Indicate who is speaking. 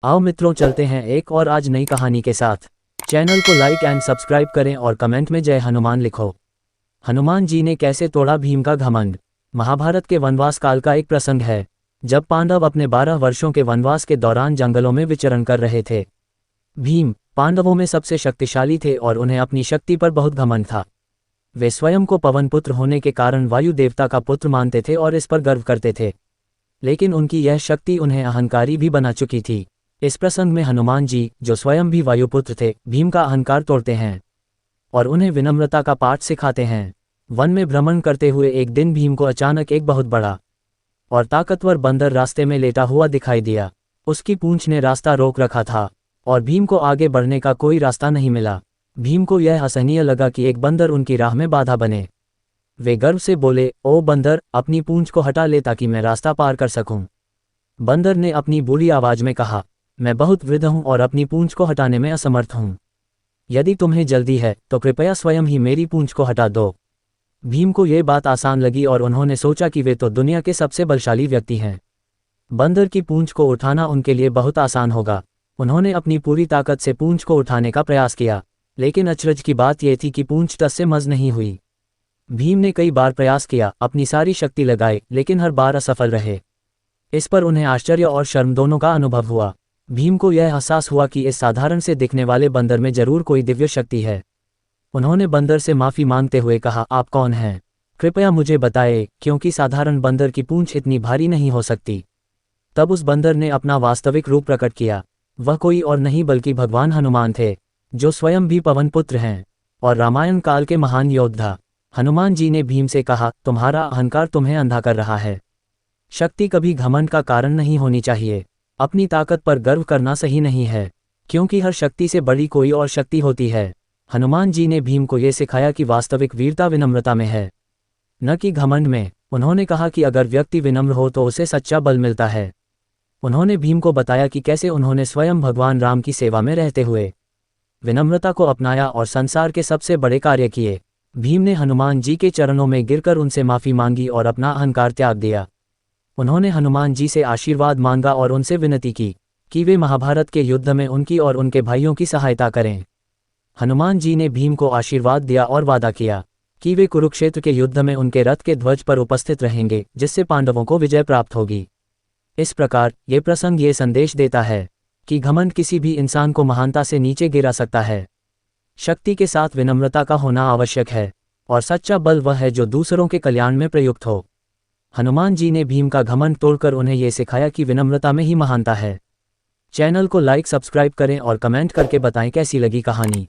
Speaker 1: आओ मित्रों, चलते हैं एक और आज नई कहानी के साथ। चैनल को लाइक एंड सब्सक्राइब करें और कमेंट में जय हनुमान लिखो। हनुमान जी ने कैसे तोड़ा भीम का घमंड। महाभारत के वनवास काल का एक प्रसंग है, जब पांडव अपने 12 वर्षों के वनवास के दौरान जंगलों में विचरण कर रहे थे। भीम पांडवों में सबसे शक्तिशाली थे और उन्हें अपनी शक्ति पर बहुत घमंड था। वे स्वयं को पवन पुत्र होने के कारण वायु देवता का पुत्र मानते थे और इस पर गर्व करते थे, लेकिन उनकी यह शक्ति उन्हें अहंकारी भी बना चुकी थी। इस प्रसंग में हनुमान जी, जो स्वयं भी वायुपुत्र थे, भीम का अहंकार तोड़ते हैं और उन्हें विनम्रता का पाठ सिखाते हैं। वन में भ्रमण करते हुए एक दिन भीम को अचानक एक बहुत बड़ा और ताकतवर बंदर रास्ते में लेटा हुआ दिखाई दिया। उसकी पूंछ ने रास्ता रोक रखा था और भीम को आगे बढ़ने का कोई रास्ता नहीं मिला। भीम को यह असहनीय लगा कि एक बंदर उनकी राह में बाधा बने। वे गर्व से बोले, ओ बंदर, अपनी पूंछ को हटा ले ताकि मैं रास्ता पार कर सकूं। बंदर ने अपनी बुरी आवाज में कहा, मैं बहुत वृद्ध हूं और अपनी पूंछ को हटाने में असमर्थ हूं। यदि तुम्हें जल्दी है तो कृपया स्वयं ही मेरी पूंछ को हटा दो। भीम को यह बात आसान लगी और उन्होंने सोचा कि वे तो दुनिया के सबसे बलशाली व्यक्ति हैं। बंदर की पूंछ को उठाना उनके लिए बहुत आसान होगा। उन्होंने अपनी पूरी ताकत से पूंछ को उठाने का प्रयास किया, लेकिन अचरज की बात यह थी कि पूंछ टस से मस नहीं हुई। भीम ने कई बार प्रयास किया, अपनी सारी शक्ति लगाई, लेकिन हर बार असफल रहे। इस पर उन्हें आश्चर्य और शर्म दोनों का अनुभव हुआ। भीम को यह एहसास हुआ कि इस साधारण से दिखने वाले बंदर में जरूर कोई दिव्य शक्ति है। उन्होंने बंदर से माफी मांगते हुए कहा, आप कौन हैं? कृपया मुझे बताएं, क्योंकि साधारण बंदर की पूंछ इतनी भारी नहीं हो सकती। तब उस बंदर ने अपना वास्तविक रूप प्रकट किया। वह कोई और नहीं बल्कि भगवान हनुमान थे, जो स्वयं भी पवन पुत्र हैं और रामायण काल के महान योद्धा। हनुमान जी ने भीम से कहा, तुम्हारा अहंकार तुम्हें अंधा कर रहा है। शक्ति कभी घमंड का कारण नहीं होनी चाहिए। अपनी ताकत पर गर्व करना सही नहीं है, क्योंकि हर शक्ति से बड़ी कोई और शक्ति होती है। हनुमान जी ने भीम को यह सिखाया कि वास्तविक वीरता विनम्रता में है, न कि घमंड में। उन्होंने कहा कि अगर व्यक्ति विनम्र हो तो उसे सच्चा बल मिलता है। उन्होंने भीम को बताया कि कैसे उन्होंने स्वयं भगवान राम की सेवा में रहते हुए विनम्रता को अपनाया और संसार के सबसे बड़े कार्य किए। भीम ने हनुमान जी के चरणों में गिरकर उनसे माफी मांगी और अपना अहंकार त्याग दिया। उन्होंने हनुमान जी से आशीर्वाद मांगा और उनसे विनती की कि वे महाभारत के युद्ध में उनकी और उनके भाइयों की सहायता करें। हनुमान जी ने भीम को आशीर्वाद दिया और वादा किया कि वे कुरुक्षेत्र के युद्ध में उनके रथ के ध्वज पर उपस्थित रहेंगे, जिससे पांडवों को विजय प्राप्त होगी। इस प्रकार ये प्रसंग ये संदेश देता है कि घमंड किसी भी इंसान को महानता से नीचे गिरा सकता है। शक्ति के साथ विनम्रता का होना आवश्यक है, और सच्चा बल वह है जो दूसरों के कल्याण में प्रयुक्त हो। हनुमान जी ने भीम का घमंड तोड़कर उन्हें यह सिखाया कि विनम्रता में ही महानता है। चैनल को लाइक सब्सक्राइब करें और कमेंट करके बताएं कैसी लगी कहानी।